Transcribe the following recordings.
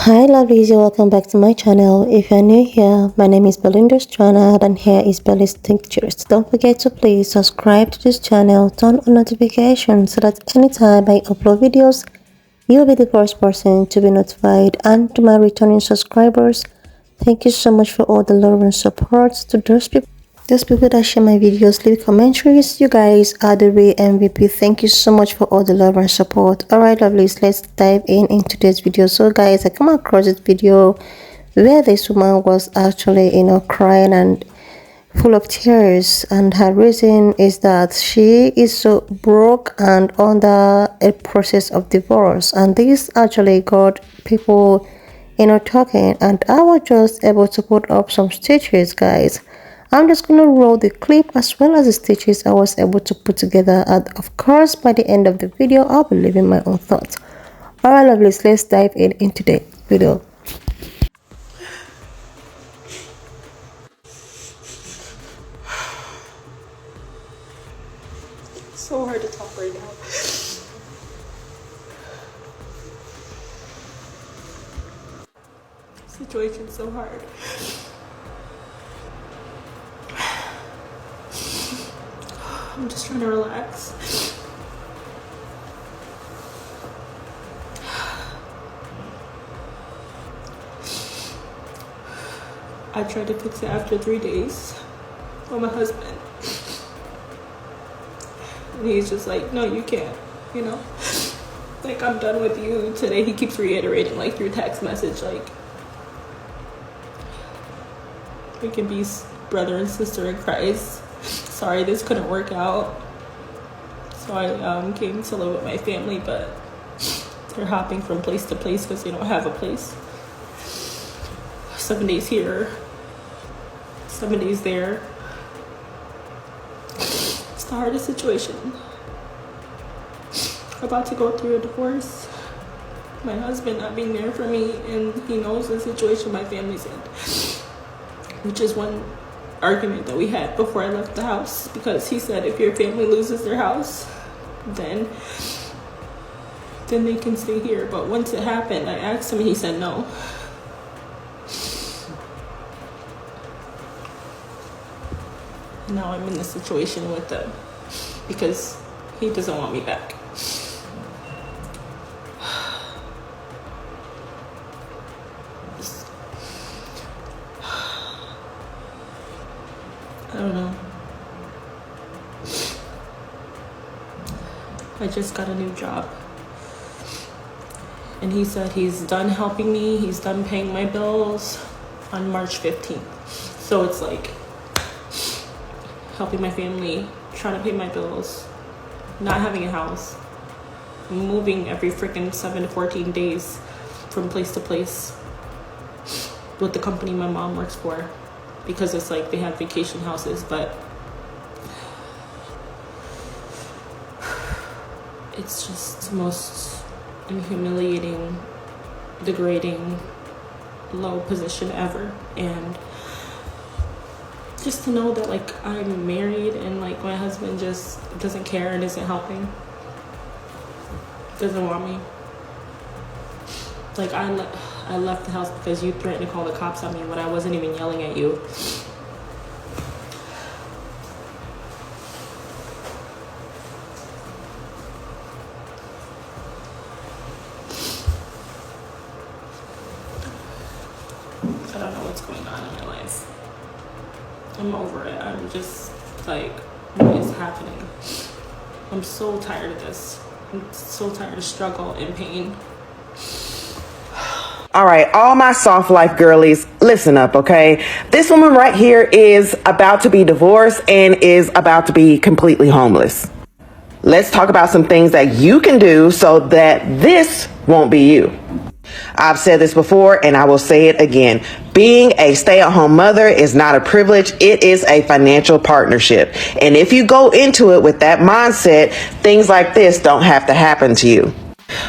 Hi lovelies, welcome back to my channel. If you're new here, my name is Belinda Strana and here is Belly's Tinctures. Don't forget to please subscribe to this channel, turn on notifications so that anytime I upload videos, you'll be the first person to be notified. And to my returning subscribers, thank you so much for all the love and support. To those people that share my videos, leave commentaries. You guys are the real MVP. Thank you so much for all the love and support. Alright lovelies, let's dive in today's video. So guys, I come across this video where this woman was actually crying and full of tears, and her reason is that she is so broke and under a process of divorce, and this actually got people talking, and I was just able to put up some stitches, guys. I'm just gonna roll the clip as well as the stitches I was able to put together, and of course by the end of the video I'll be leaving my own thoughts. Alright lovelies, let's dive into the video. So hard to talk right now. Situation's so hard. I'm just trying to relax. I tried to fix it after 3 days with my husband. And he's just like, no, you can't, Like, I'm done with you. Today he keeps reiterating, like, through text message, like, we can be brother and sister in Christ. Sorry, this couldn't work out. So I came to live with my family, but they're hopping from place to place because they don't have a place. 7 days here, 7 days there. It's the hardest situation. I'm about to go through a divorce. My husband not being there for me, and he knows the situation my family's in. Which is one argument that we had before I left the house, because he said if your family loses their house, then they can stay here. But once it happened, I asked him and he said no. Now I'm in this situation with them because he doesn't want me back. I don't know. I just got a new job. And he said he's done helping me. He's done paying my bills on March 15th. So it's like helping my family, trying to pay my bills, not having a house, moving every freaking 7 to 14 days from place to place with the company my mom works for. Because it's like they have vacation houses, but it's just the most humiliating, degrading, low position ever. And just to know that like I'm married and like my husband just doesn't care and isn't helping, doesn't want me. Like I left the house because you threatened to call the cops on me when I wasn't even yelling at you. I don't know what's going on in my life. I'm over it. I'm just like, what is happening? I'm so tired of this. I'm so tired of struggle and pain. All right, all my soft life girlies, listen up, okay? This woman right here is about to be divorced and is about to be completely homeless. Let's talk about some things that you can do so that this won't be you. I've said this before and I will say it again. Being a stay-at-home mother is not a privilege. It is a financial partnership. And if you go into it with that mindset, things like this don't have to happen to you.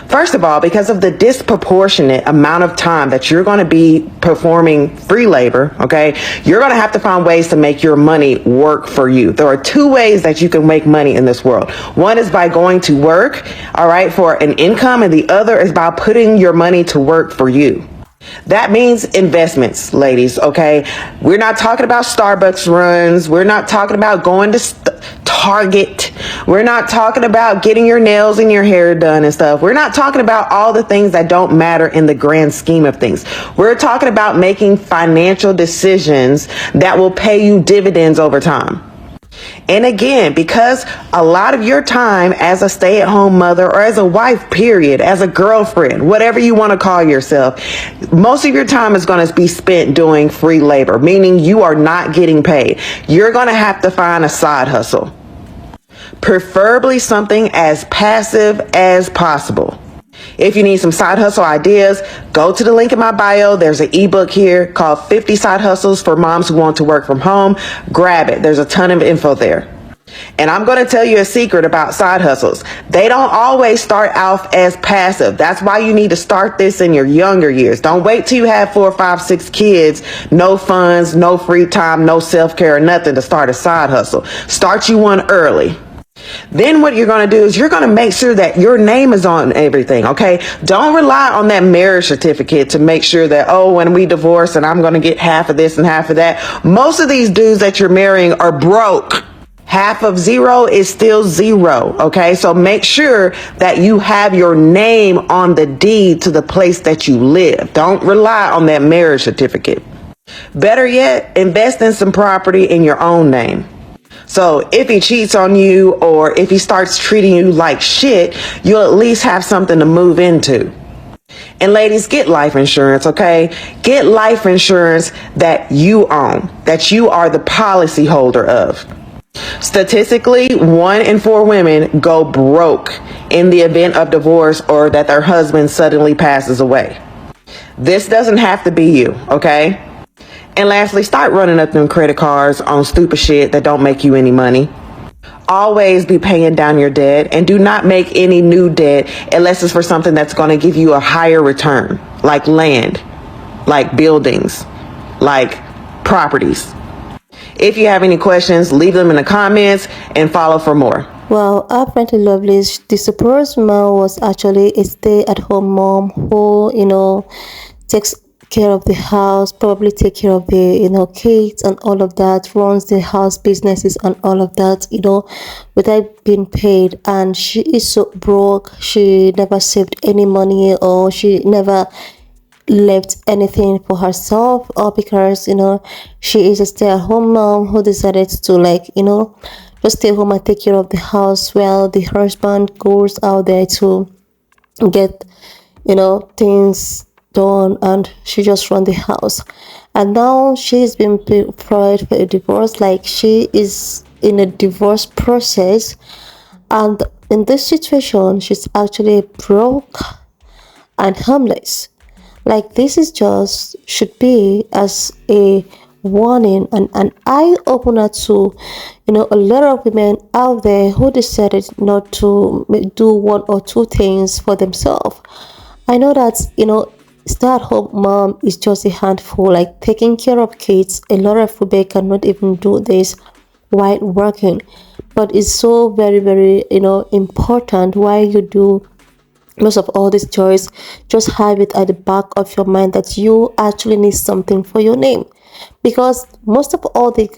First of all, because of the disproportionate amount of time that you're going to be performing free labor, okay, you're going to have to find ways to make your money work for you. There are two ways that you can make money in this world. One is by going to work, all right, for an income, and the other is by putting your money to work for you. That means investments, ladies, okay? We're not talking about Starbucks runs. We're not talking about going to Target. We're not talking about getting your nails and your hair done and stuff. We're not talking about all the things that don't matter in the grand scheme of things. We're talking about making financial decisions that will pay you dividends over time. And again, because a lot of your time as a stay-at-home mother or as a wife, period, as a girlfriend, whatever you want to call yourself, most of your time is going to be spent doing free labor, meaning you are not getting paid. You're going to have to find a side hustle, preferably something as passive as possible. If you need some side hustle ideas, go to the link in my bio. There's an ebook here called 50 Side Hustles for Moms Who Want to Work From Home. Grab it. There's a ton of info there. And I'm going to tell you a secret about side hustles. They don't always start out as passive. That's why you need to start this in your younger years. Don't wait till you have 4, 5, 6 kids, no funds, no free time, no self-care, or nothing to start a side hustle. Start you one early. Then what you're going to do is you're going to make sure that your name is on everything, okay? Don't rely on that marriage certificate to make sure that, oh, when we divorce and I'm going to get half of this and half of that. Most of these dudes that you're marrying are broke. Half of zero is still zero, okay? So make sure that you have your name on the deed to the place that you live. Don't rely on that marriage certificate. Better yet, invest in some property in your own name. So if he cheats on you or if he starts treating you like shit, you'll at least have something to move into. And ladies, get life insurance, okay? Get life insurance that you own, that you are the policy holder of. Statistically, 1 in 4 women go broke in the event of divorce or that their husband suddenly passes away. This doesn't have to be you, okay? And lastly, start running up them credit cards on stupid shit that don't make you any money. Always be paying down your debt and do not make any new debt unless it's for something that's going to give you a higher return, like land, like buildings, like properties. If you have any questions, leave them in the comments and follow for more. Well, apparently, lovely. The supposed mom was actually a stay-at-home mom who, takes care of the house, probably take care of the, kids and all of that, runs the house businesses and all of that, without being paid. And she is so broke. She never saved any money or she never left anything for herself, or because she is a stay-at-home mom who decided to just stay home and take care of the house while the husband goes out there to get things done, and she just run the house. And now she's been prepared for a divorce, like she is in a divorce process. And in this situation, she's actually broke and homeless. Like, this is just should be as a warning and an eye-opener to a lot of women out there who decided not to do 1 or 2 things for themselves. I know that stay-at-home mom is just a handful, like taking care of kids. A lot of women cannot even do this while working, but it's so very, very important while you do most of all these choice. Just have it at the back of your mind that you actually need something for your name, because most of all these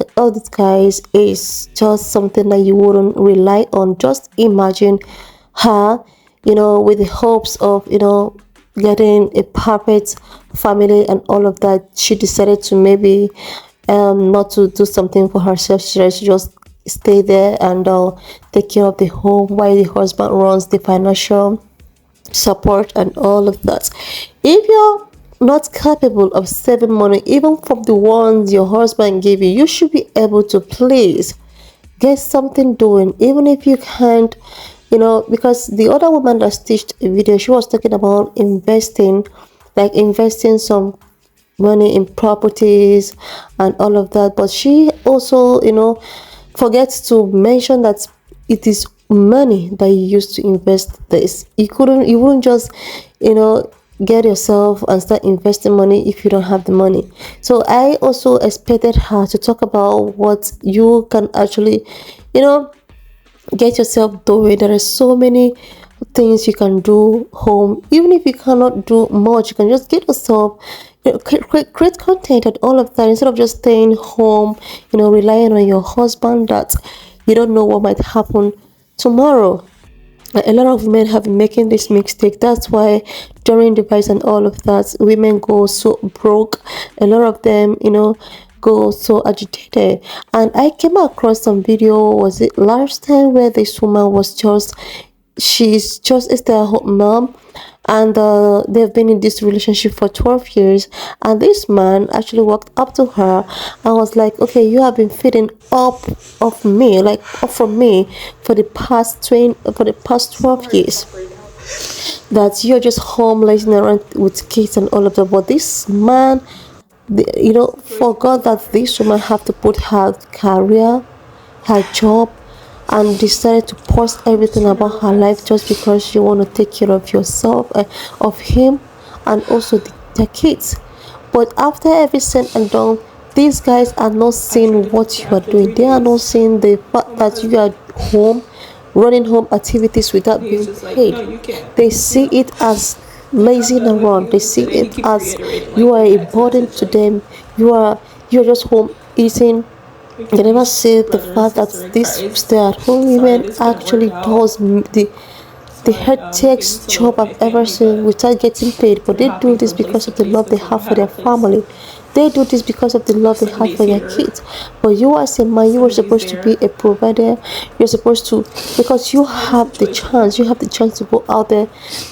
guys is just something that you wouldn't rely on. Just imagine her with the hopes of getting a perfect family and all of that. She decided to maybe not to do something for herself. She just stay there and take care of the home while the husband runs the financial support and all of that. If you're not capable of saving money even from the ones your husband gave you, you should be able to please get something doing, even if you can't, because the other woman that stitched a video, she was talking about investing some money in properties and all of that. But she also forgets to mention that it is money that you use to invest this. You wouldn't just get yourself and start investing money if you don't have the money. So I also expected her to talk about what you can actually get yourself doing. There are so many things you can do home. Even if you cannot do much, you can just get yourself, create content and all of that, instead of just staying home, relying on your husband that you don't know what might happen tomorrow. A lot of women have been making this mistake. That's why during the rise and all of that, women go so broke. A lot of them, go so agitated. And I came across some video, was it last time, where this woman was she's just a stay-at-home mom, and they've been in this relationship for 12 years, and this man actually walked up to her and was like, okay, you have been feeding up of me, like up from me, for the past 12 years, that you're just home lazing around with kids and all of that. But this man, forgot that this woman have to put her career, her job, and decided to post everything about her life just because she want to take care of yourself, of him, and also the kids. But after every said and done, these guys are not seeing what you are doing. They are not seeing the fact that you are home, running home activities without being paid. They see it as lazing around. They see it as you are a burden to them. You're just home eating. They never see the fact that this stay-at-home women actually does the hectiest job I've ever seen without getting paid. But they do this because of the love they have for their family. They do this because of the love they have for their kids. But you as a man, you are supposed to be a provider. You're supposed to, because you have the chance to go out there.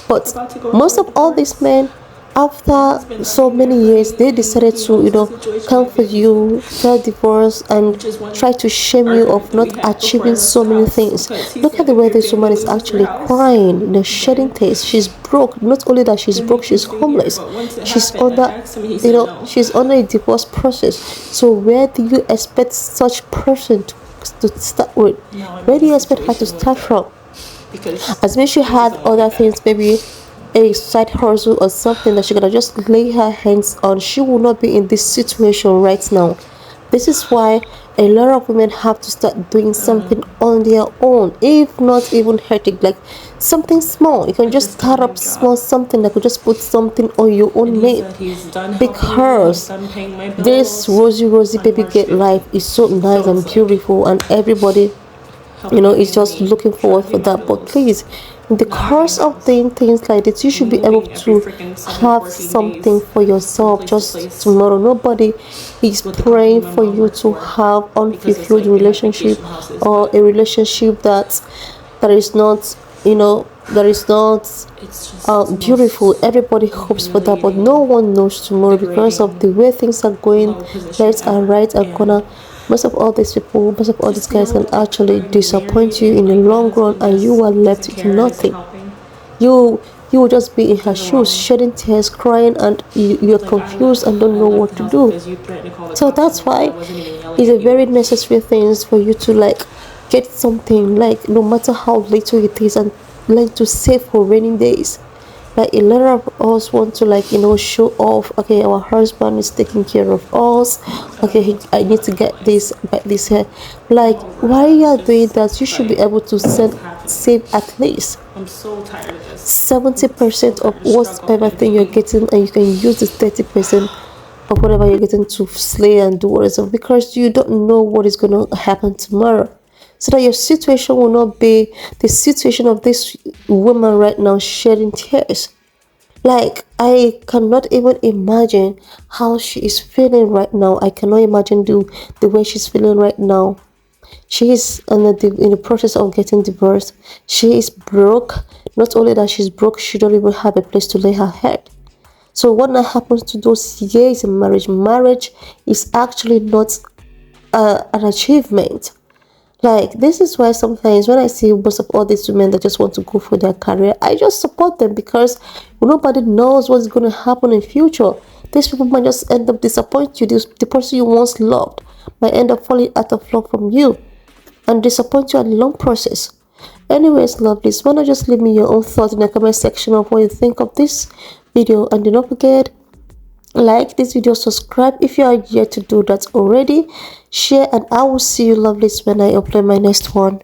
But most of all these men, after so many years, they decided to come for you, file divorce, and try to shame you of not achieving so many things. Look at the way this woman is actually crying, shedding tears. She's broke. Not only that, she's broke, she's homeless. She's under she's under a divorce process. So where do you expect such person to start with? Where do you expect her to start from? As much she had other things, maybe a side hustle or something that she could have just lay her hands on, she will not be in this situation right now. This is why a lot of women have to start doing something on their own, if not even hurting, like something small. You can just start up small, something that could just put something on your own name, because this rosy baby girl life is so nice and beautiful, and everybody is just looking forward for that. But please, in the course of doing things like this, you should be able to have something for yourself just tomorrow. Nobody is praying for you to have unfulfilled relationship, or a relationship that is not beautiful. Everybody hopes for that, but no one knows tomorrow, because of the way things are going left and right and corner. Most of all these guys can actually disappoint you in the long run, and you are left with nothing. You will just be in her shoes, shedding tears, crying, and you're confused and don't know what to do. So that's why it's a very necessary thing for you to get something, no matter how little it is, and learn to save for rainy days. Like a lot of us want to show off, okay, our husband is taking care of us, okay, I need to get this, buy this here. Like, while you are doing that, you should be able to save at least 70% of whatever thing you're getting, and you can use the 30% of whatever you're getting to slay and do whatever, because you don't know what is going to happen tomorrow. So that your situation will not be the situation of this woman right now, shedding tears. Like, I cannot even imagine how she is feeling right now. I cannot imagine the way she's feeling right now. She is in the process of getting divorced. She is broke. Not only that she's broke, she don't even have a place to lay her head. So what now happens to those years in marriage? Marriage is actually not an achievement. Like, this is why sometimes when I see most of all these women that just want to go for their career, I just support them, because nobody knows what's going to happen in future. These people might just end up disappointing you. The person you once loved might end up falling out of love from you and disappoint you in the long process. Anyways, lovelies, why not just leave me your own thoughts in the comment section of what you think of this video, and do not forget, like this video, subscribe if you are yet to do that already, share, and I will see you lovelies when I upload my next one.